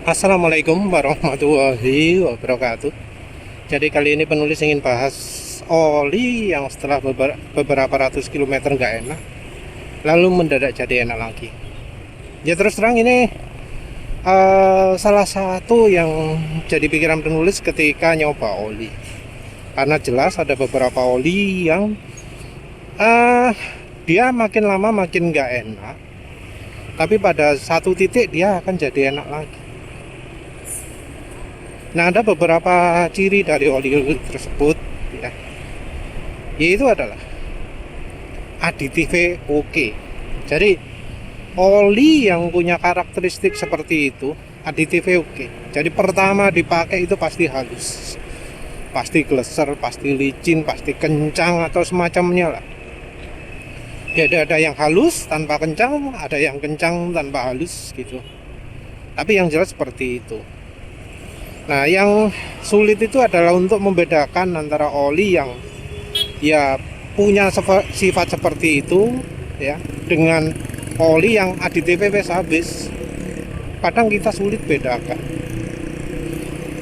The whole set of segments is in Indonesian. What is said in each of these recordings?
Assalamualaikum warahmatullahi wabarakatuh. Jadi kali ini penulis ingin bahas oli yang setelah beberapa ratus kilometer nggak enak, lalu mendadak jadi enak lagi. Ya terus terang ini salah satu yang jadi pikiran penulis ketika nyoba oli. Karena jelas ada beberapa oli yang uh, dia makin lama makin nggak enak, tapi pada satu titik dia akan jadi enak lagi. Nah, ada beberapa ciri dari oli tersebut, ya, yaitu adalah aditifnya oke. Jadi oli yang punya karakteristik seperti itu, aditifnya oke. Jadi pertama dipakai itu pasti halus, pasti gleser, pasti licin, pasti kencang atau semacamnya lah. Jadi ada yang halus tanpa kencang, ada yang kencang tanpa halus gitu. Tapi yang jelas seperti itu. Nah, yang sulit itu adalah untuk membedakan antara oli yang ya punya sifat seperti itu ya dengan oli yang aditifnya habis. Kadang kita sulit bedakan.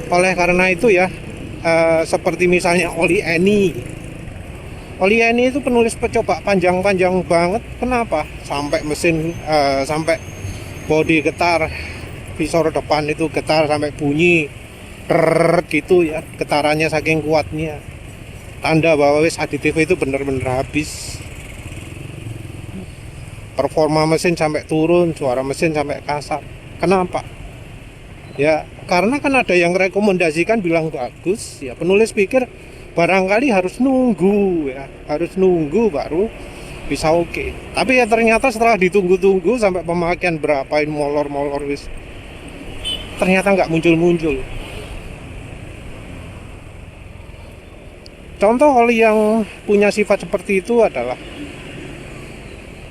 Oleh karena itu ya, seperti misalnya oli Eni. Oli Eni itu penulis percoba panjang-panjang banget. Kenapa? Sampai mesin sampai bodi getar, visor depan itu getar sampai bunyi gitu ya, getarannya saking kuatnya, tanda bahwa wis aditif itu bener-bener habis. Performa mesin sampai turun, suara mesin sampai kasar. Kenapa? Ya karena kan ada yang rekomendasikan bilang bagus, ya penulis pikir barangkali harus nunggu ya, harus nunggu baru bisa oke. Tapi ya ternyata setelah ditunggu-tunggu sampai pemakaian berapa ini molor-molor wis, ternyata nggak muncul-muncul. Contoh oli yang punya sifat seperti itu adalah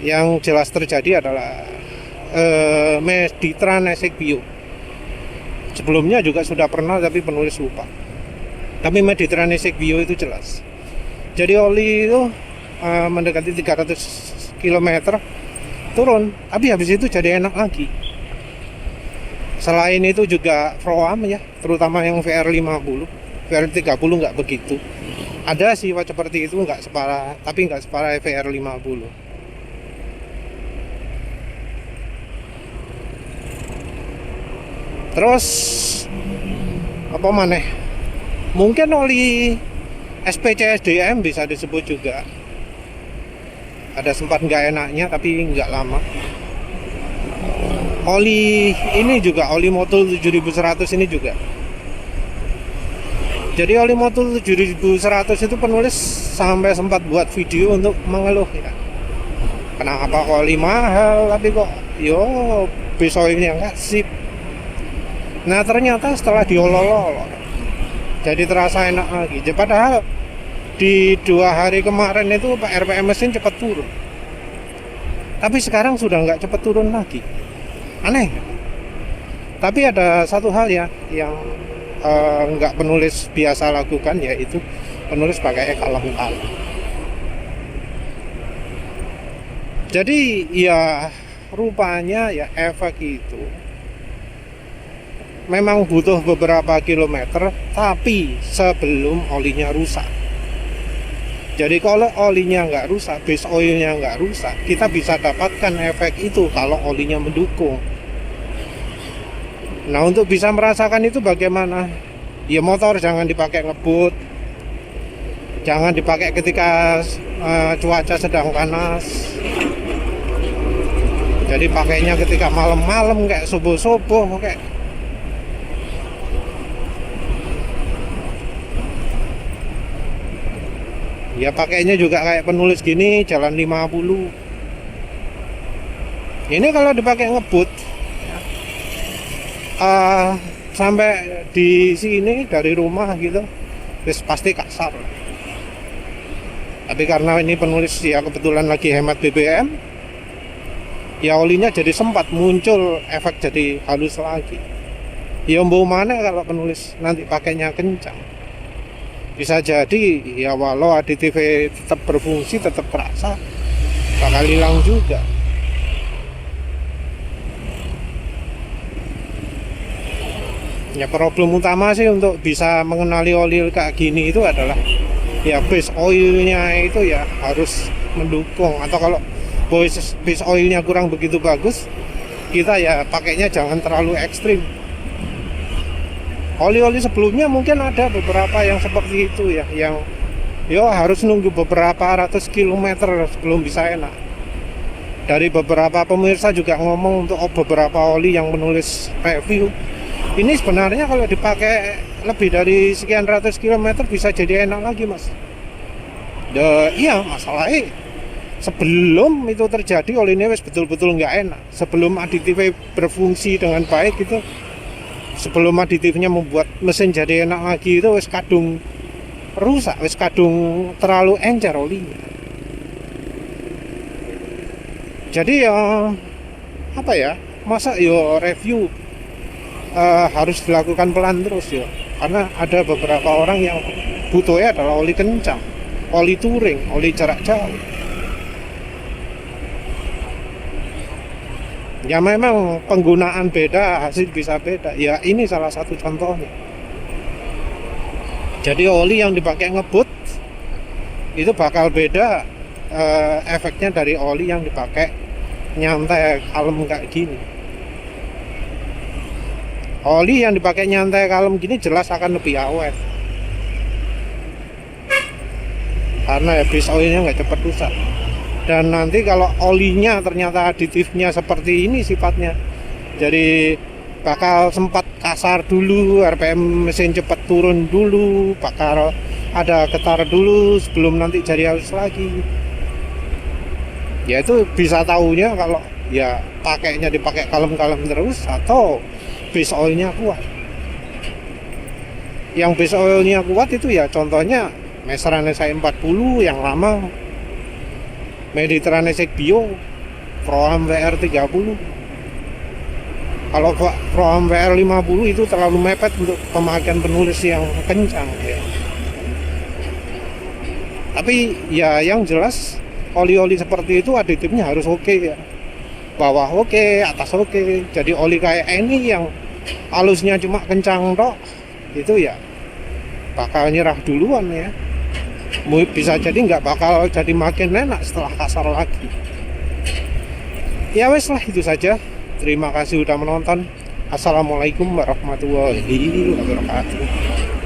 yang jelas terjadi adalah Meditran Esek Bio. Sebelumnya juga sudah pernah tapi penulis lupa. Tapi Meditran Esek Bio itu jelas. Jadi oli itu mendekati 300 km turun, tapi habis itu jadi enak lagi. Selain itu juga Froam ya, terutama yang VR50, VR30 nggak begitu. Ada sifat seperti itu nggak separah, tapi nggak separah VR50. Terus apa maneh? Mungkin oli SPCSDM bisa disebut juga. Ada sempat nggak enaknya tapi nggak lama. Oli ini juga, oli Motul 7100 ini juga. Jadi oli Motul 7100 itu penulis sampai sempat buat video untuk mengeluh ya. Kenapa oli mahal tapi kok besok ini yang sip. Nah ternyata setelah diolol-olol jadi terasa enak lagi. Padahal di 2 hari kemarin itu RPM mesin cepat turun. Tapi sekarang sudah nggak cepat turun lagi. Aneh. Tapi ada satu hal ya yang nggak penulis biasa lakukan, yaitu penulis pakai kalem-kalem. Jadi ya rupanya ya efek itu memang butuh beberapa kilometer, tapi sebelum olinya rusak. Jadi kalau olinya nggak rusak, base oilnya nggak rusak, kita bisa dapatkan efek itu kalau olinya mendukung. Nah untuk bisa merasakan itu bagaimana? Ya motor jangan dipakai ngebut, jangan dipakai ketika cuaca sedang panas. Jadi pakainya ketika malam-malam kayak subuh-subuh kayak. Ya pakainya juga kayak penulis gini, jalan 50. Ini kalau dipakai ngebut sampai di sini dari rumah gitu terus pasti kasar. Tapi karena ini penulis ya kebetulan lagi hemat BBM, ya olinya jadi sempat muncul efek jadi halus lagi. Ya mbau mana kalau penulis nanti pakainya kencang, bisa jadi ya walau aditif tetap berfungsi, tetap terasa, bakal hilang juga. Ya problem utama sih untuk bisa mengenali oli kayak gini itu adalah ya base oilnya itu ya harus mendukung, atau kalau base oilnya kurang begitu bagus, kita ya pakainya jangan terlalu ekstrim. Oli-oli sebelumnya mungkin ada beberapa yang seperti itu ya, yang harus nunggu beberapa ratus kilometer sebelum bisa enak. Dari beberapa pemirsa juga ngomong untuk beberapa oli yang menulis review, ini sebenarnya kalau dipakai lebih dari sekian ratus kilometer bisa jadi enak lagi, Mas. Iya, masalahnya sebelum itu terjadi oli ini betul-betul nggak enak. Sebelum aditifnya berfungsi dengan baik itu, sebelum aditifnya membuat mesin jadi enak lagi itu wis kadung rusak, wis kadung terlalu encer olinya. Jadi apa ya, masa review harus dilakukan pelan terus ya, karena ada beberapa orang yang butuhnya adalah oli kencang, oli touring, oli jarak jauh. Ya memang penggunaan beda, hasil bisa beda. Ya ini salah satu contohnya. Jadi oli yang dipakai ngebut itu bakal beda efeknya dari oli yang dipakai nyantai kalem kayak gini. Oli yang dipakai nyantai kalem gini jelas akan lebih awet, karena ya base oilnya nggak cepat rusak. Dan nanti kalau olinya ternyata aditifnya seperti ini sifatnya, jadi bakal sempat kasar dulu, RPM mesin cepat turun dulu, bakal ada getar dulu sebelum nanti jadi halus lagi. Ya itu bisa tahunya kalau ya pakainya dipakai kalem-kalem terus atau base oilnya kuat. Yang base oilnya kuat itu ya contohnya Maserane SI40 yang lama, Mediterranean Bio, Pro-Am WR30. Kalau Pro-Am WR50 itu terlalu mepet untuk pemakaian penulis yang kencang ya. Tapi ya yang jelas oli-oli seperti itu aditifnya harus oke ya. Bawah oke, atas oke. Jadi oli kayak ini yang halusnya cuma kencang tok, itu ya bakal nyerah duluan ya. Bisa jadi nggak bakal jadi makin enak setelah kasar lagi. Ya wes lah, itu saja. Terima kasih udah menonton. Assalamualaikum warahmatullahi wabarakatuh.